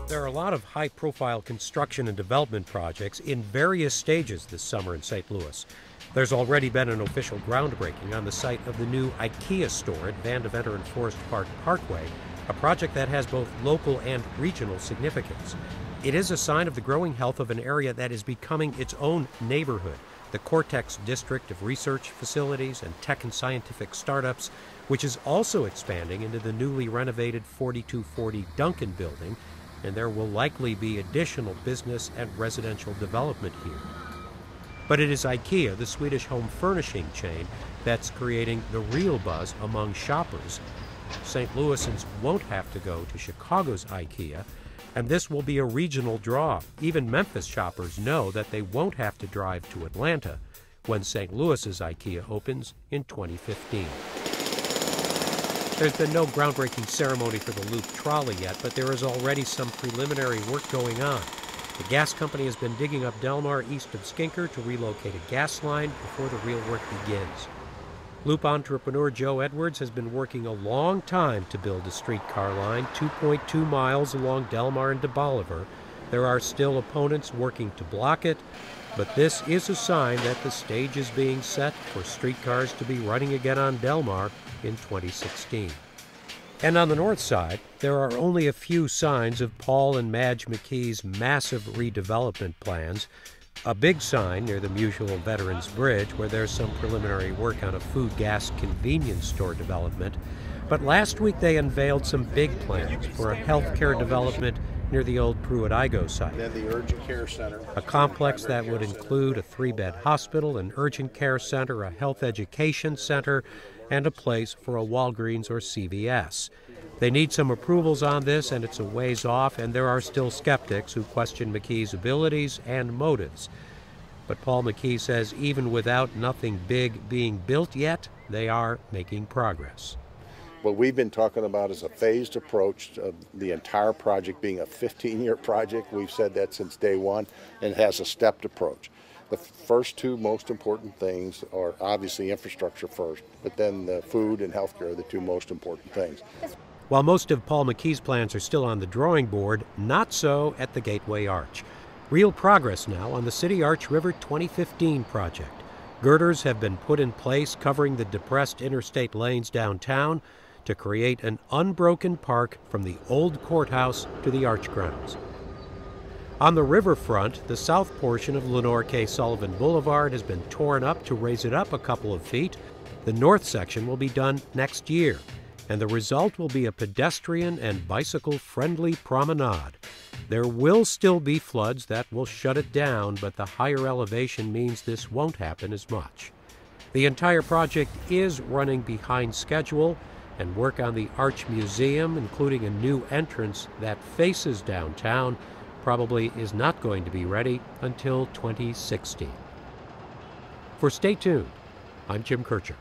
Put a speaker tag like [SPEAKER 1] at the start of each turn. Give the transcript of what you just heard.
[SPEAKER 1] There are a lot of high-profile construction and development projects in various stages this summer in St. Louis. There's already been an official groundbreaking on the site of the new IKEA store at Van Deventer and Forest Park Parkway, a project that has both local and regional significance. It is a sign of the growing health of an area that is becoming its own neighborhood, the Cortex District of research facilities and tech and scientific startups, which is also expanding into the newly renovated 4240 Duncan building, and there will likely be additional business and residential development here. But it is IKEA, the Swedish home furnishing chain, that's creating the real buzz among shoppers. St. Louisans won't have to go to Chicago's IKEA, and this will be a regional draw. Even Memphis shoppers know that they won't have to drive to Atlanta when St. Louis's IKEA opens in 2015. There's been no groundbreaking ceremony for the Loop Trolley yet, but there is already some preliminary work going on. The gas company has been digging up Delmar east of Skinker to relocate a gas line before the real work begins. Loop entrepreneur Joe Edwards has been working a long time to build a streetcar line 2.2 miles along Delmar and DeBolivar. There are still opponents working to block it, but this is a sign that the stage is being set for streetcars to be running again on Delmar in 2016. And on the north side, there are only a few signs of Paul and Madge McKee's massive redevelopment plans. A big sign near the Musial Veterans Bridge, where there's some preliminary work on a food gas convenience store development. But last week they unveiled some big plans for a healthcare development near the old Pruitt-Igoe site.
[SPEAKER 2] Then the urgent care center.
[SPEAKER 1] A complex that would include a 3-bed hospital, an urgent care center, a health education center, and a place for a Walgreens or CVS. They need some approvals on this, and it's a ways off, and there are still skeptics who question McKee's abilities and motives. But Paul McKee says even without nothing big being built yet, they are making progress.
[SPEAKER 2] What we've been talking about is a phased approach of the entire project being a 15-year project. We've said that since day one, and it has a stepped approach. The first two most important things are obviously infrastructure first, but then the food and healthcare are the two most important things.
[SPEAKER 1] While most of Paul McKee's plans are still on the drawing board, not so at the Gateway Arch. Real progress now on the City Arch River 2015 project. Girders have been put in place covering the depressed interstate lanes downtown to create an unbroken park from the old courthouse to the arch grounds. On the riverfront, the south portion of Lenore K. Sullivan Boulevard has been torn up to raise it up a couple of feet. The north section will be done next year, and the result will be a pedestrian and bicycle-friendly promenade. There will still be floods that will shut it down, but the higher elevation means this won't happen as much. The entire project is running behind schedule, and work on the Arch Museum, including a new entrance that faces downtown, probably is not going to be ready until 2016. For Stay Tuned, I'm Jim Kircher.